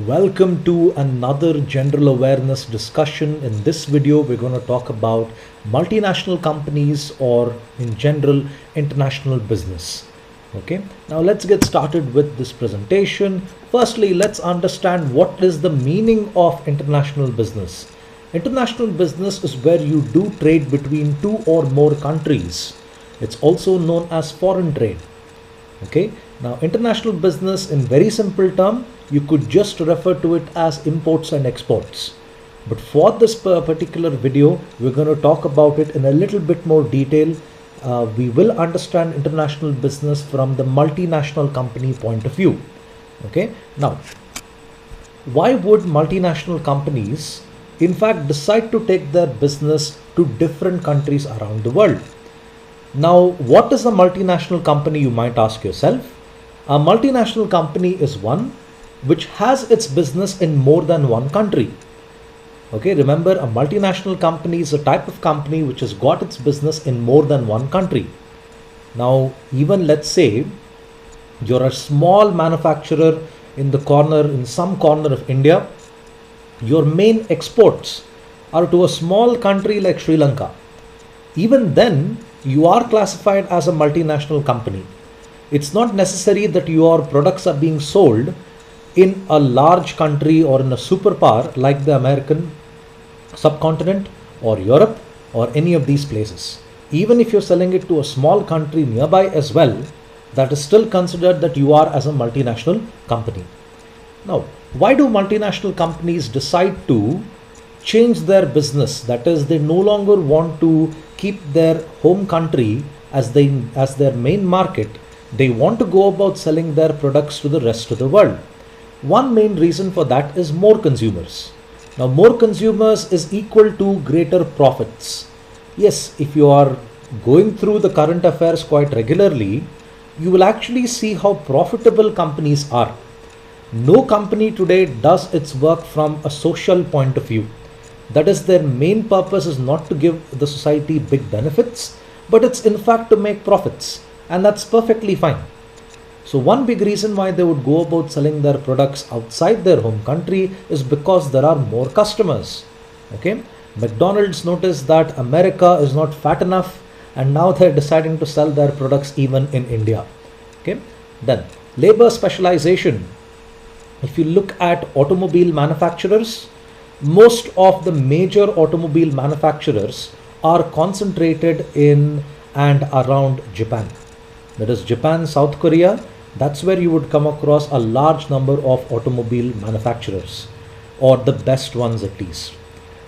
Welcome to another general awareness discussion. In this video, we're going to talk about multinational companies or in general international business. Okay, now let's get started with this presentation. Firstly, let's understand what is the meaning of international business. International business is where you do trade between two or more countries. It's also known as foreign trade. Okay, now international business in very simple term, you could just refer to it as imports and exports. But for this particular video, we're going to talk about it in a little bit more detail. We will understand international business from the multinational company point of view. Okay, now why would multinational companies in fact decide to take their business to different countries around the world? Now, what is a multinational company, you might ask yourself? A multinational company is one which has its business in more than one country. Okay, remember, a multinational company is a type of company which has got its business in more than one country. Now, even let's say you're a small manufacturer in some corner of India, your main exports are to a small country like Sri Lanka. Even then, you are classified as a multinational company. It's not necessary that your products are being sold in a large country or in a superpower like the American subcontinent or Europe or any of these places. Even if you're selling it to a small country nearby as well, that is still considered that you are as a multinational company. Now, why do multinational companies decide to change their business? That is, they no longer want to keep their home country as their main market. They want to go about selling their products to the rest of the world. One main reason for that is more consumers. Now, more consumers is equal to greater profits. Yes, if you are going through the current affairs quite regularly, you will actually see how profitable companies are. No company today does its work from a social point of view. That is, their main purpose is not to give the society big benefits, but it's in fact to make profits, and that's perfectly fine. So one big reason why they would go about selling their products outside their home country is because there are more customers. Okay, McDonald's noticed that America is not fat enough, and now they're deciding to sell their products even in India. Okay, then labor specialization. If you look at automobile manufacturers, most of the major automobile manufacturers are concentrated in and around Japan. That is Japan, South Korea. That's where you would come across a large number of automobile manufacturers, or the best ones at least.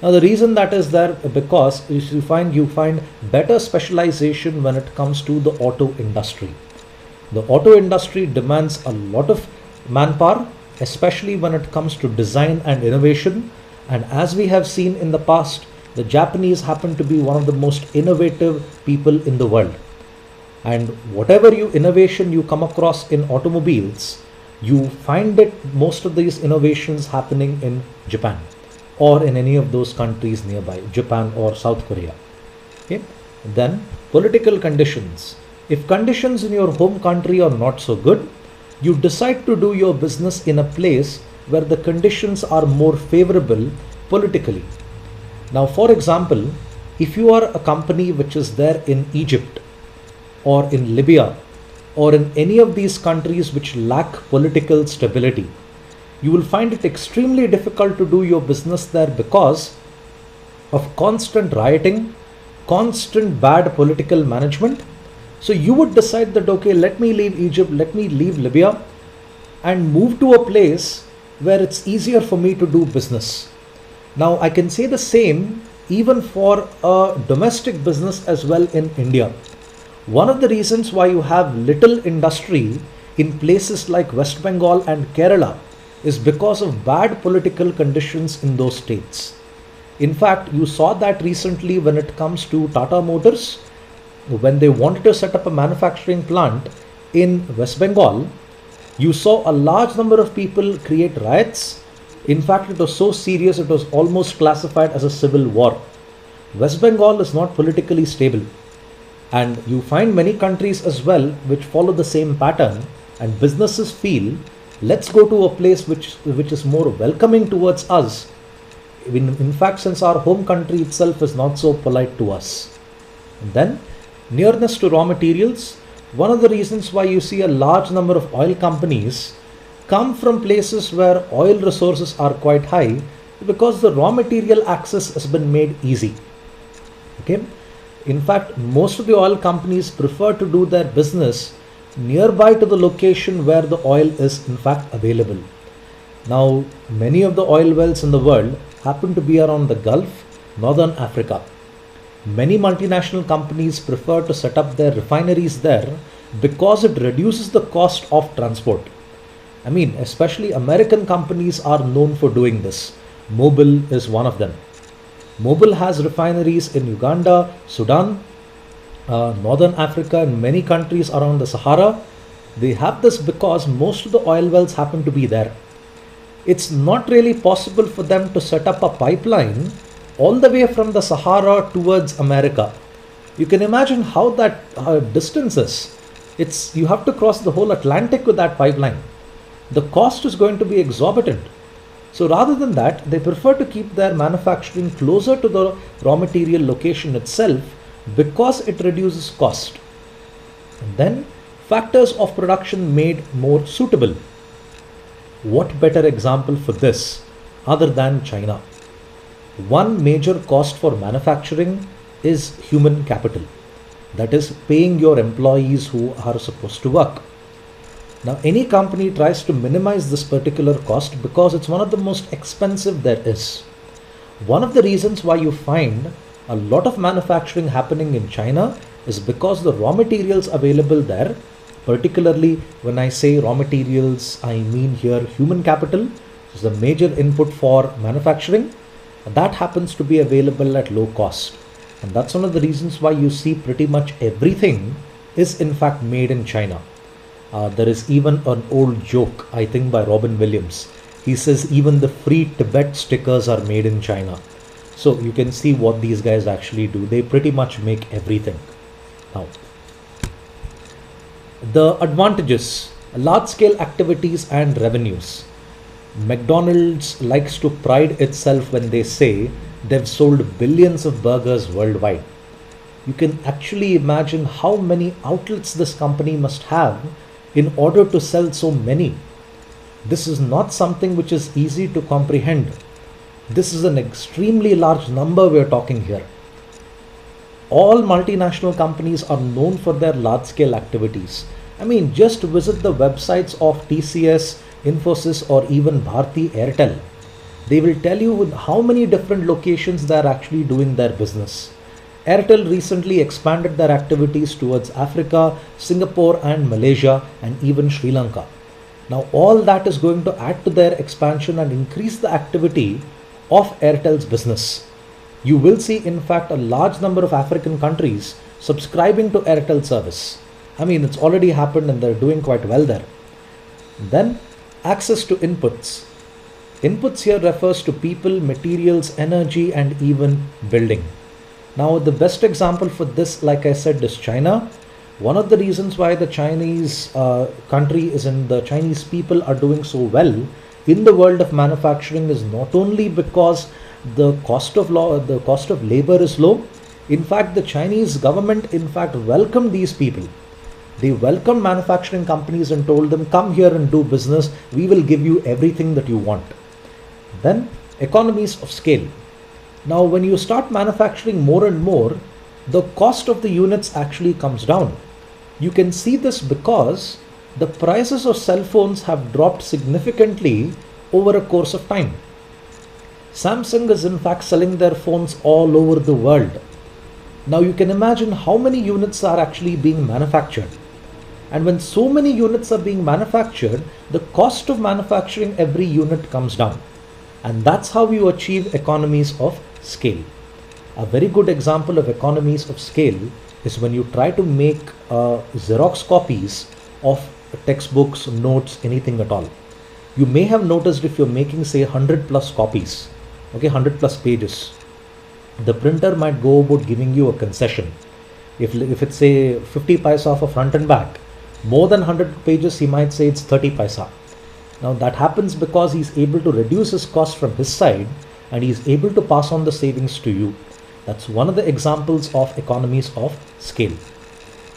Now, the reason that is there because you find better specialization when it comes to the auto industry. The auto industry demands a lot of manpower, especially when it comes to design and innovation. And as we have seen in the past, the Japanese happen to be one of the most innovative people in the world. And whatever innovation you come across in automobiles, you find it most of these innovations happening in Japan or in any of those countries nearby, Japan or South Korea. Okay? Then political conditions. If conditions in your home country are not so good, you decide to do your business in a place where the conditions are more favorable politically. Now, for example, if you are a company which is there in Egypt or in Libya or in any of these countries which lack political stability, you will find it extremely difficult to do your business there because of constant rioting, constant bad political management. So you would decide that, okay, let me leave Egypt, let me leave Libya and move to a place where it's easier for me to do business. Now, I can say the same even for a domestic business as well in India. One of the reasons why you have little industry in places like West Bengal and Kerala is because of bad political conditions in those states. In fact, you saw that recently when it comes to Tata Motors, when they wanted to set up a manufacturing plant in West Bengal. You saw a large number of people create riots. In fact, it was so serious, it was almost classified as a civil war. West Bengal is not politically stable. And you find many countries as well which follow the same pattern, and businesses feel Let's go to a place which is more welcoming towards us. In fact, since our home country itself is not so polite to us. And then, nearness to raw materials. One of the reasons why you see a large number of oil companies come from places where oil resources are quite high, because the raw material access has been made easy. Okay. In fact, most of the oil companies prefer to do their business nearby to the location where the oil is in fact available. Now, many of the oil wells in the world happen to be around the Gulf, Northern Africa. Many multinational companies prefer to set up their refineries there because it reduces the cost of transport. I mean, especially American companies are known for doing this. Mobil is one of them. Mobil has refineries in Uganda, Sudan, Northern Africa, and many countries around the Sahara. They have this because most of the oil wells happen to be there. It's not really possible for them to set up a pipeline all the way from the Sahara towards America. You can imagine how that distance is. You have to cross the whole Atlantic with that pipeline. The cost is going to be exorbitant. So rather than that, they prefer to keep their manufacturing closer to the raw material location itself because it reduces cost. And then, factors of production made more suitable. What better example for this other than China? One major cost for manufacturing is human capital. That is, paying your employees who are supposed to work. Now, any company tries to minimize this particular cost because it's one of the most expensive there is. One of the reasons why you find a lot of manufacturing happening in China is because the raw materials available there, particularly when I say raw materials, I mean here human capital, which is the major input for manufacturing, that happens to be available at low cost. And that's one of the reasons why you see pretty much everything is in fact made in China. There is even an old joke, I think by Robin Williams. He says even the free Tibet stickers are made in China. So you can see what these guys actually do. They pretty much make everything. Now, the advantages, large scale activities and revenues. McDonald's likes to pride itself when they say they've sold billions of burgers worldwide. You can actually imagine how many outlets this company must have in order to sell so many. This is not something which is easy to comprehend. This is an extremely large number we're talking here. All multinational companies are known for their large scale activities. I mean, just visit the websites of TCS, Infosys, or even Bharti Airtel. They will tell you with how many different locations they are actually doing their business. Airtel recently expanded their activities towards Africa, Singapore and Malaysia and even Sri Lanka. Now all that is going to add to their expansion and increase the activity of Airtel's business. You will see in fact a large number of African countries subscribing to Airtel service. I mean, it's already happened and they're doing quite well there. Then access to inputs. Inputs here refers to people, materials, energy and even building. Now the best example for this, like I said, is China. One of the reasons why the Chinese country is in the Chinese people are doing so well in the world of manufacturing is not only because the cost of labor is low. In fact, the Chinese government in fact welcomed these people. They welcomed manufacturing companies and told them, come here and do business. We will give you everything that you want. Then economies of scale. Now, when you start manufacturing more and more, the cost of the units actually comes down. You can see this because the prices of cell phones have dropped significantly over a course of time. Samsung is in fact selling their phones all over the world. Now you can imagine how many units are actually being manufactured. And when so many units are being manufactured, the cost of manufacturing every unit comes down. And that's how you achieve economies of scale. A very good example of economies of scale is when you try to make Xerox copies of textbooks, notes, anything at all. You may have noticed if you're making say 100 plus copies, okay, 100 plus pages, the printer might go about giving you a concession. If it's say 50 paisa for front and back, more than 100 pages he might say it's 30 paisa. Now that happens because he's able to reduce his cost from his side and he's able to pass on the savings to you. That's one of the examples of economies of scale.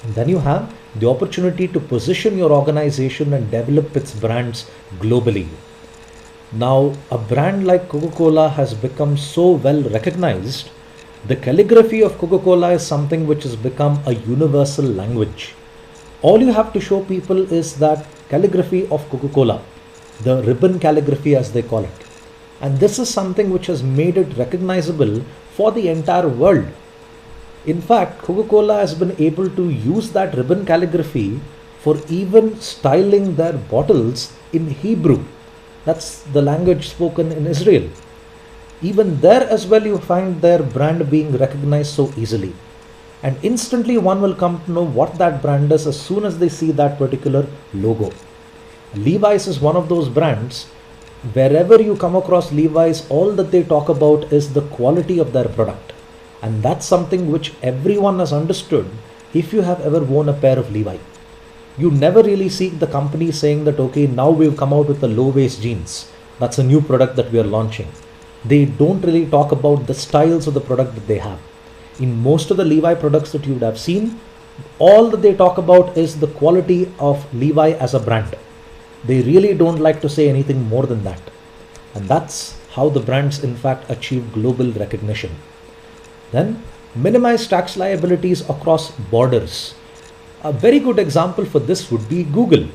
And then you have the opportunity to position your organization and develop its brands globally. Now, a brand like Coca-Cola has become so well recognized. The calligraphy of Coca-Cola is something which has become a universal language. All you have to show people is that calligraphy of Coca-Cola, the ribbon calligraphy as they call it. And this is something which has made it recognizable for the entire world. In fact, Coca-Cola has been able to use that ribbon calligraphy for even styling their bottles in Hebrew. That's the language spoken in Israel. Even there as well, you find their brand being recognized so easily. And instantly one will come to know what that brand is as soon as they see that particular logo. Levi's is one of those brands. Wherever you come across Levi's, all that they talk about is the quality of their product. And that's something which everyone has understood if you have ever worn a pair of Levi. You never really see the company saying that, okay, now we've come out with the low waist jeans. That's a new product that we are launching. They don't really talk about the styles of the product that they have. In most of the Levi products that you would have seen, all that they talk about is the quality of Levi as a brand. They really don't like to say anything more than that. And that's how the brands in fact achieve global recognition. Then, minimize tax liabilities across borders. A very good example for this would be Google.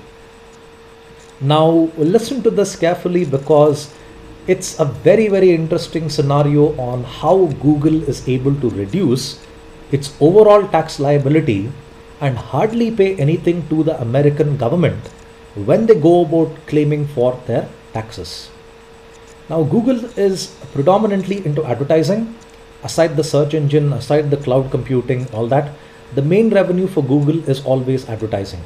Now, listen to this carefully because it's a very, very interesting scenario on how Google is able to reduce its overall tax liability and hardly pay anything to the American government when they go about claiming for their taxes. Now, Google is predominantly into advertising. Aside the search engine, aside the cloud computing, all that, the main revenue for Google is always advertising.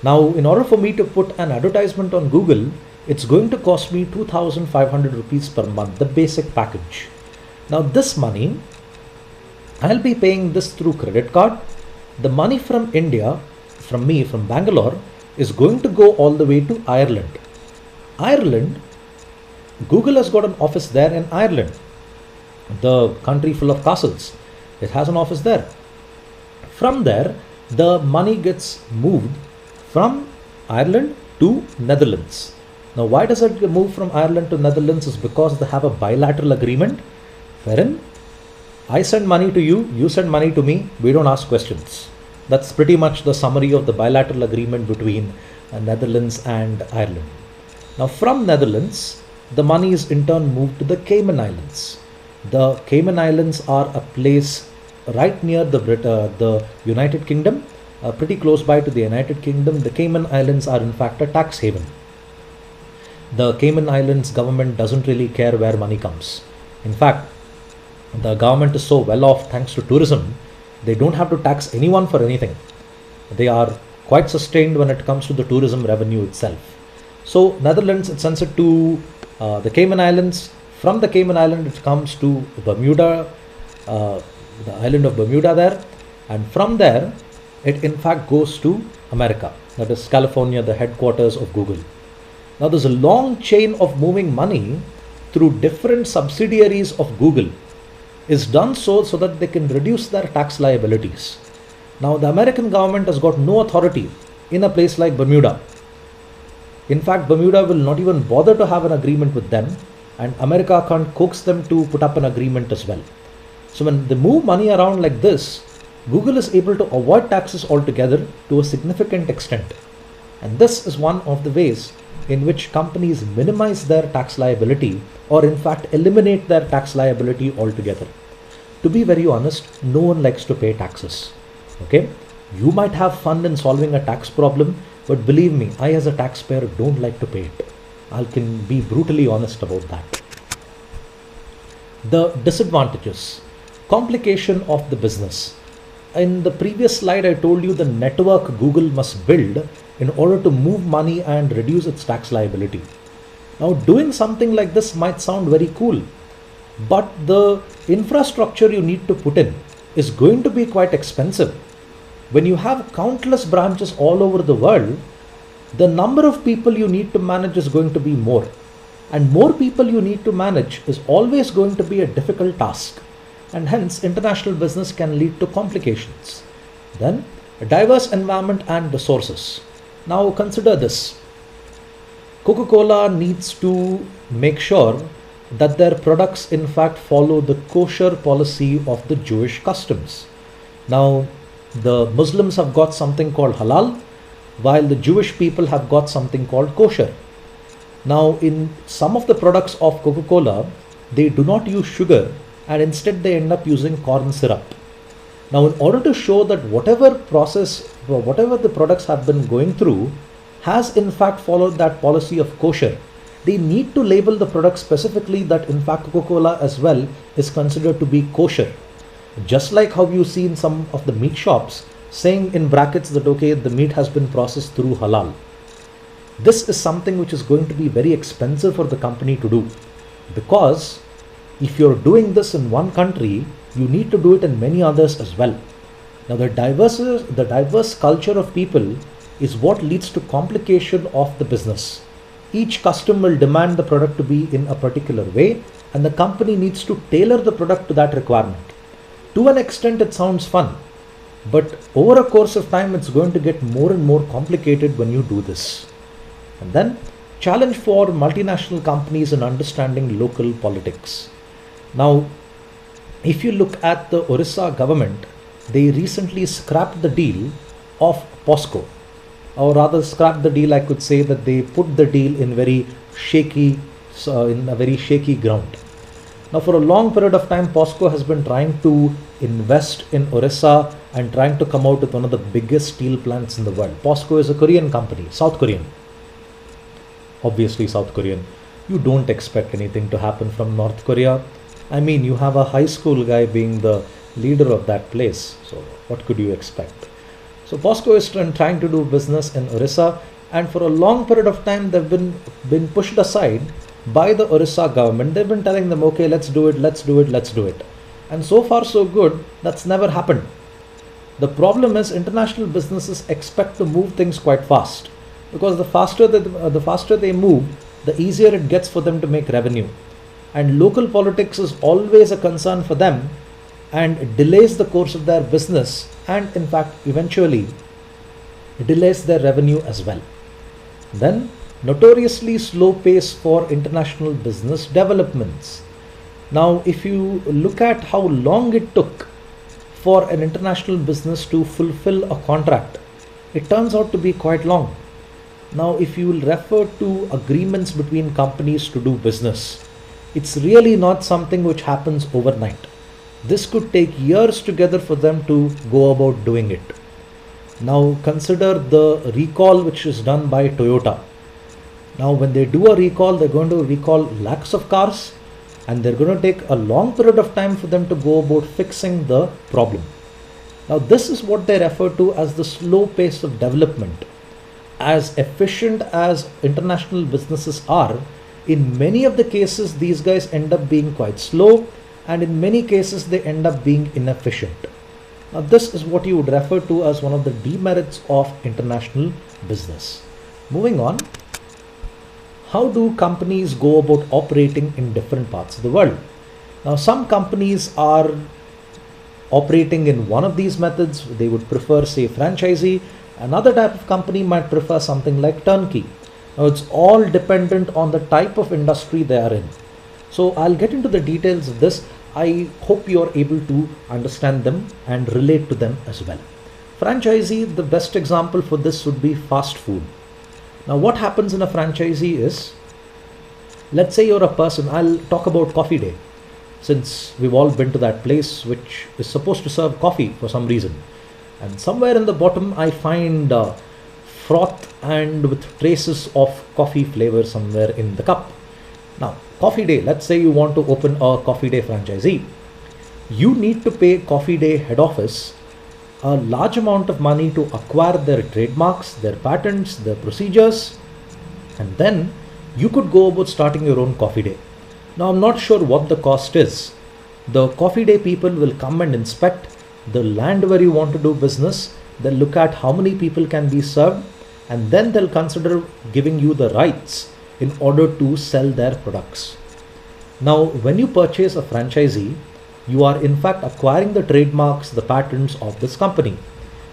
Now, in order for me to put an advertisement on Google, it's going to cost me 2,500 rupees per month, the basic package. Now, this money, I'll be paying this through credit card. The money from India, from me, from Bangalore, is going to go all the way to Ireland. Ireland, Google has got an office there in Ireland, the country full of castles. It has an office there. From there, the money gets moved from Ireland to Netherlands. Now, why does it move from Ireland to Netherlands? Is because they have a bilateral agreement wherein I send money to you, you send money to me, we don't ask questions. That's pretty much the summary of the bilateral agreement between Netherlands and Ireland. Now, from Netherlands, the money is in turn moved to the Cayman Islands. The Cayman Islands are a place right near the United Kingdom, pretty close by to the United Kingdom. The Cayman Islands are in fact a tax haven. The Cayman Islands government doesn't really care where money comes. In fact, the government is so well off thanks to tourism, they don't have to tax anyone for anything. They are quite sustained when it comes to the tourism revenue itself. So Netherlands, it sends it to the Cayman Islands. From the Cayman Island, it comes to Bermuda, the island of Bermuda there, and from there it in fact goes to America, that is California, the headquarters of Google. Now there's a long chain of moving money through different subsidiaries of Google is done so that they can reduce their tax liabilities. Now the American government has got no authority in a place like Bermuda. In fact, Bermuda will not even bother to have an agreement with them, and America can't coax them to put up an agreement as well. So when they move money around like this, Google is able to avoid taxes altogether to a significant extent. And this is one of the ways in which companies minimize their tax liability, or in fact eliminate their tax liability altogether. To be very honest, no one likes to pay taxes. Okay? You might have fun in solving a tax problem, but believe me, I as a taxpayer don't like to pay it. I can be brutally honest about that. The disadvantages. Complication of the business. In the previous slide, I told you the network Google must build in order to move money and reduce its tax liability. Now, doing something like this might sound very cool, but the infrastructure you need to put in is going to be quite expensive. When you have countless branches all over the world, the number of people you need to manage is going to be more. And more people you need to manage is always going to be a difficult task. And hence, international business can lead to complications. Then, a diverse environment and resources. Now, consider this. Coca-Cola needs to make sure that their products in fact follow the kosher policy of the Jewish customs. Now, the Muslims have got something called halal, while the Jewish people have got something called kosher. Now, in some of the products of Coca-Cola, they do not use sugar and instead they end up using corn syrup. Now, in order to show that whatever process, or whatever the products have been going through has in fact followed that policy of kosher, they need to label the product specifically that in fact Coca-Cola as well is considered to be kosher. Just like how you see in some of the meat shops saying in brackets that okay, the meat has been processed through halal. This is something which is going to be very expensive for the company to do, because if you're doing this in one country, you need to do it in many others as well. Now, the diverse culture of people is what leads to complication of the business. Each customer will demand the product to be in a particular way, and the company needs to tailor the product to that requirement. To an extent, it sounds fun, but over a course of time, it's going to get more and more complicated when you do this. And then, challenge for multinational companies in understanding local politics. Now, if you look at the Orissa government, they recently scrapped the deal of POSCO, or rather scrapped the deal, I could say that they put the deal in a very shaky ground. Now, for a long period of time, POSCO has been trying to invest in Orissa and trying to come out with one of the biggest steel plants in the world. POSCO is a Korean company, South Korean. Obviously South Korean. You don't expect anything to happen from North Korea. I mean, you have a high school guy being the leader of that place. So what could you expect? So POSCO is trying to do business in Orissa, and for a long period of time they've been pushed aside by the Orissa government. They've been telling them, okay, let's do it, let's do it, let's do it. And so far so good, that's never happened. The problem is international businesses expect to move things quite fast, because the faster they move, the easier it gets for them to make revenue. And local politics is always a concern for them and delays the course of their business, and in fact eventually delays their revenue as well. Then, notoriously slow pace for international business developments. Now, if you look at how long it took for an international business to fulfill a contract, it turns out to be quite long. Now, if you will refer to agreements between companies to do business, it's really not something which happens overnight. This could take years together for them to go about doing it. Now, consider the recall which is done by Toyota. Now, when they do a recall, they're going to recall lakhs of cars, and they're going to take a long period of time for them to go about fixing the problem. Now, this is what they refer to as the slow pace of development. As efficient as international businesses are, in many of the cases, these guys end up being quite slow, and in many cases, they end up being inefficient. Now, this is what you would refer to as one of the demerits of international business. Moving on, how do companies go about operating in different parts of the world? Now, some companies are operating in one of these methods. They would prefer, say, franchisee. Another type of company might prefer something like turnkey. Now, it's all dependent on the type of industry they are in. So I'll get into the details of this. I hope you are able to understand them and relate to them as well. Franchisee, the best example for this would be fast food. Now, what happens in a franchisee is, let's say you're a person, I'll talk about Coffee Day, since we've all been to that place which is supposed to serve coffee for some reason. And somewhere in the bottom, I find froth and with traces of coffee flavor somewhere in the cup. Now, Coffee Day, let's say you want to open a Coffee Day franchisee. You need to pay Coffee Day head office a large amount of money to acquire their trademarks, their patents, their procedures, and then you could go about starting your own Coffee Day. Now, I'm not sure what the cost is. The Coffee Day people will come and inspect the land where you want to do business. They'll look at how many people can be served, and then they'll consider giving you the rights in order to sell their products. Now, when you purchase a franchisee, you are in fact acquiring the trademarks, the patents of this company.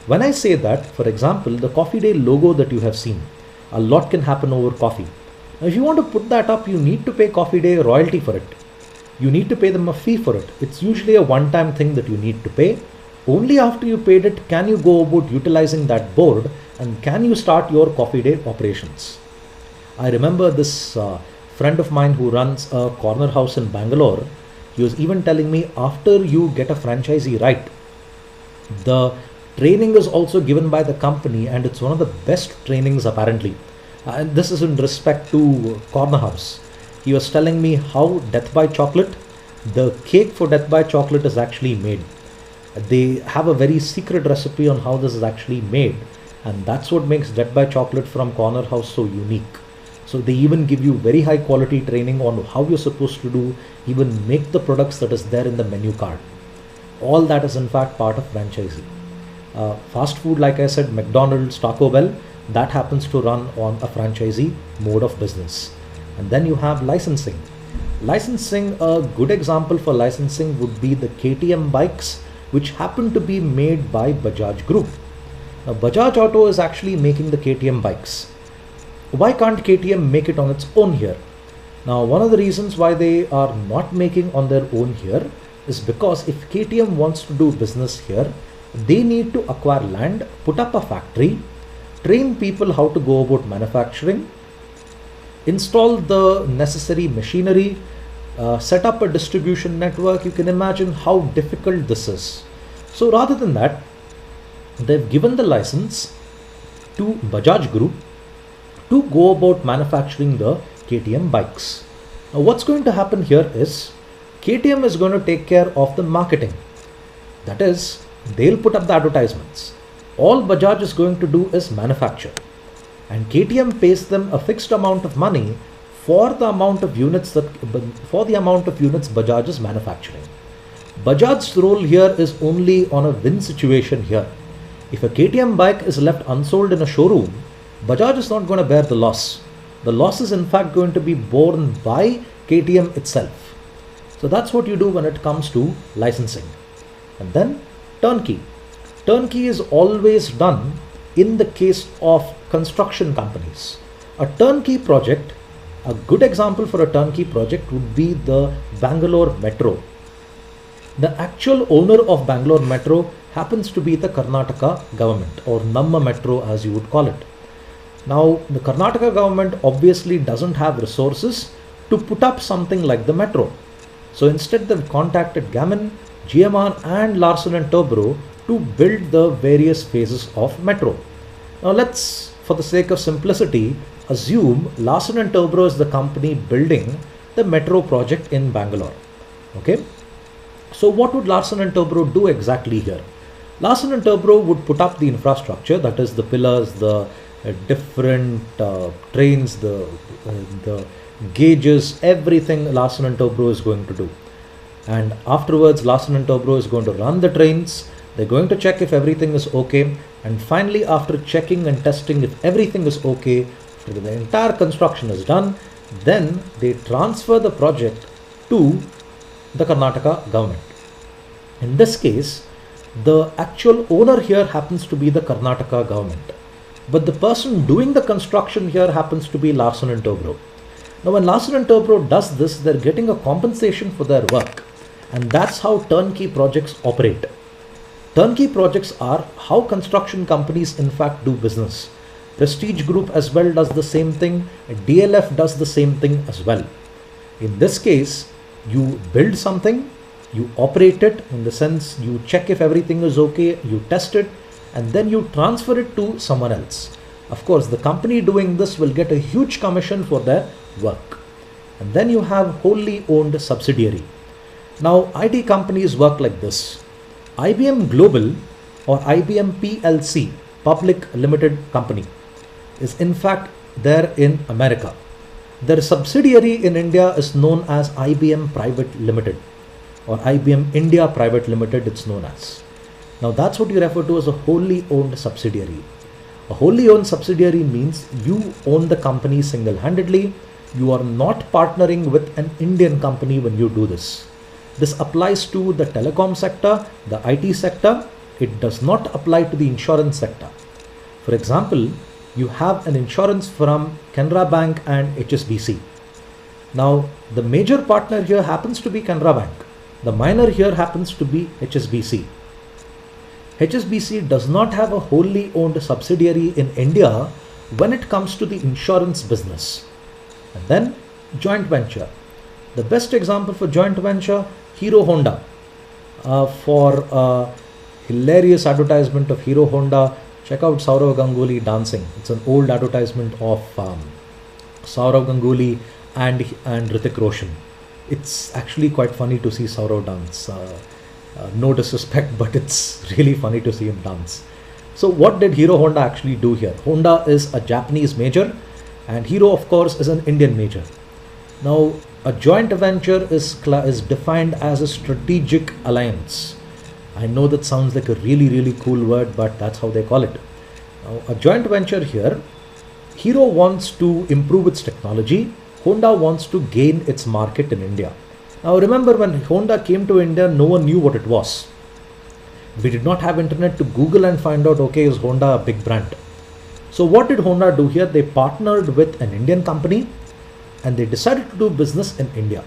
When I say that, for example, the Coffee Day logo that you have seen, a lot can happen over coffee. Now, if you want to put that up, you need to pay Coffee Day royalty for it. You need to pay them a fee for it. It's usually a one-time thing that you need to pay. Only after you paid it can you go about utilizing that board and can you start your Coffee Day operations. I remember this friend of mine who runs a corner house in Bangalore. He was even telling me, after you get a franchisee right, the training is also given by the company, and it's one of the best trainings apparently. And this is in respect to corner house. He was telling me how Death by Chocolate, the cake for Death by Chocolate is actually made. They have a very secret recipe on how this is actually made, and that's what makes Death by Chocolate from Corner House so unique. So they even give you very high quality training on how you're supposed to do, even make the products that is there in the menu card. All that is in fact part of franchisee. Fast food, like I said, McDonald's, Taco Bell, that happens to run on a franchisee mode of business. And then you have licensing. Licensing, a good example for licensing would be the KTM bikes, which happen to be made by Bajaj Group. Now, Bajaj Auto is actually making the KTM bikes. Why can't KTM make it on its own here? Now, one of the reasons why they are not making on their own here is because if KTM wants to do business here, they need to acquire land, put up a factory, train people how to go about manufacturing, install the necessary machinery, set up a distribution network. You can imagine how difficult this is. So rather than that, they've given the license to Bajaj Group to go about manufacturing the KTM bikes. Now what's going to happen here is KTM is going to take care of the marketing. That is, they'll put up the advertisements. All Bajaj is going to do is manufacture, and KTM pays them a fixed amount of money for the amount of units Bajaj is manufacturing. Bajaj's role here is only on a win situation here. If a KTM bike is left unsold in a showroom, Bajaj is not going to bear the loss. The loss is in fact going to be borne by KTM itself. So that's what you do when it comes to licensing. And then turnkey. Turnkey is always done in the case of construction companies. A turnkey project, a good example for a turnkey project would be the Bangalore Metro. The actual owner of Bangalore Metro happens to be the Karnataka government, or Namma Metro as you would call it. Now, the Karnataka government obviously doesn't have resources to put up something like the metro. So instead they've contacted Gammon, GMR and Larsen & Toubro to build the various phases of metro. Now let's, for the sake of simplicity, assume Larsen & Toubro is the company building the metro project in Bangalore. Okay. So what would Larsen & Toubro do exactly here? Larsen & Toubro would put up the infrastructure, that is the pillars, the different trains, the gauges, everything Larsen & Toubro is going to do. And afterwards Larsen & Toubro is going to run the trains. They're going to check if everything is okay, and finally after checking and testing if everything is okay, after the entire construction is done, then they transfer the project to the Karnataka government. In this case, the actual owner here happens to be the Karnataka government, but the person doing the construction here happens to be Larsen & Toubro. Now when Larsen & Toubro does this, they're getting a compensation for their work, and that's how turnkey projects operate. Turnkey projects are how construction companies in fact do business. Prestige Group as well does the same thing, DLF does the same thing as well. In this case, you build something, you operate it, in the sense you check if everything is okay, you test it, and then you transfer it to someone else. Of course, the company doing this will get a huge commission for their work. And then you have wholly owned subsidiary. Now IT companies work like this. IBM Global or IBM PLC, Public Limited Company, is in fact there in America. Their subsidiary in India is known as IBM Private Limited, or IBM India Private Limited it's known as. Now that's what you refer to as a wholly owned subsidiary. A wholly owned subsidiary means you own the company single-handedly. You are not partnering with an Indian company when you do this. This applies to the telecom sector, the IT sector. It does not apply to the insurance sector. For example, you have an insurance from Canara Bank and HSBC. Now, the major partner here happens to be Canara Bank. The minor here happens to be HSBC. HSBC does not have a wholly owned subsidiary in India when it comes to the insurance business. And then joint venture. The best example for joint venture, Hero Honda. For a hilarious advertisement of Hero Honda, check out Sourav Ganguly dancing. It's an old advertisement of Sourav Ganguly and Hrithik Roshan. It's actually quite funny to see Sourav dance. No disrespect, but it's really funny to see him dance. So what did Hero Honda actually do here? Honda is a Japanese major and Hero of course is an Indian major. Now a joint venture is defined as a strategic alliance. I know that sounds like a really cool word, but that's how they call it. Now a joint venture here, Hero wants to improve its technology, Honda wants to gain its market in India. Now remember, when Honda came to India, no one knew what it was. We did not have internet to Google and find out, okay, is Honda a big brand? So what did Honda do here? They partnered with an Indian company and they decided to do business in India.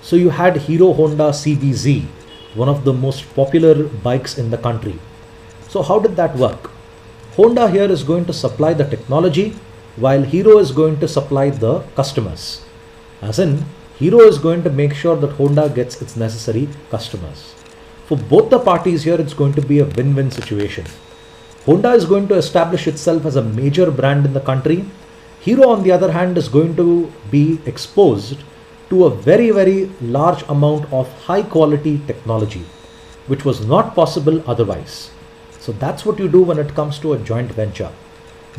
So you had Hero Honda CBZ, one of the most popular bikes in the country. So how did that work? Honda here is going to supply the technology while Hero is going to supply the customers. As in, Hero is going to make sure that Honda gets its necessary customers. For both the parties here, it's going to be a win-win situation. Honda is going to establish itself as a major brand in the country. Hero, on the other hand, is going to be exposed to a very large amount of high-quality technology, which was not possible otherwise. So that's what you do when it comes to a joint venture.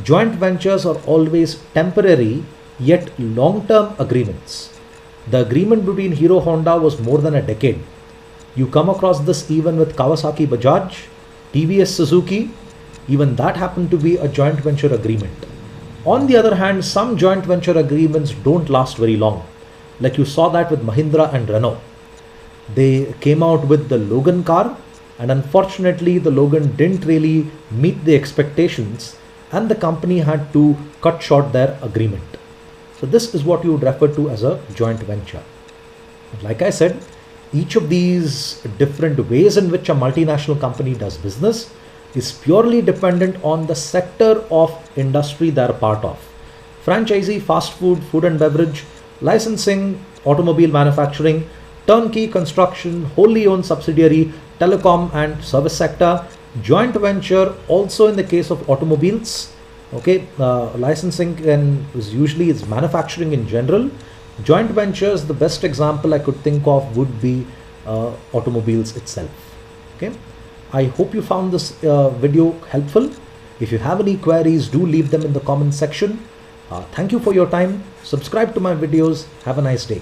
Joint ventures are always temporary yet long-term agreements. The agreement between Hero Honda was more than a decade. You come across this even with Kawasaki Bajaj, TVS Suzuki, even that happened to be a joint venture agreement. On the other hand, some joint venture agreements don't last very long. Like you saw that with Mahindra and Renault. They came out with the Logan car and unfortunately the Logan didn't really meet the expectations and the company had to cut short their agreement. So this is what you would refer to as a joint venture. Like I said, each of these different ways in which a multinational company does business is purely dependent on the sector of industry they are part of. Franchisee, fast food, food and beverage, licensing, automobile manufacturing, turnkey construction, wholly owned subsidiary, telecom and service sector, joint venture also in the case of automobiles. Okay, licensing is usually manufacturing in general. Joint ventures, the best example I could think of would be automobiles itself. Okay, I hope you found this video helpful. If you have any queries, do leave them in the comment section. Thank you for your time. Subscribe to my videos. Have a nice day.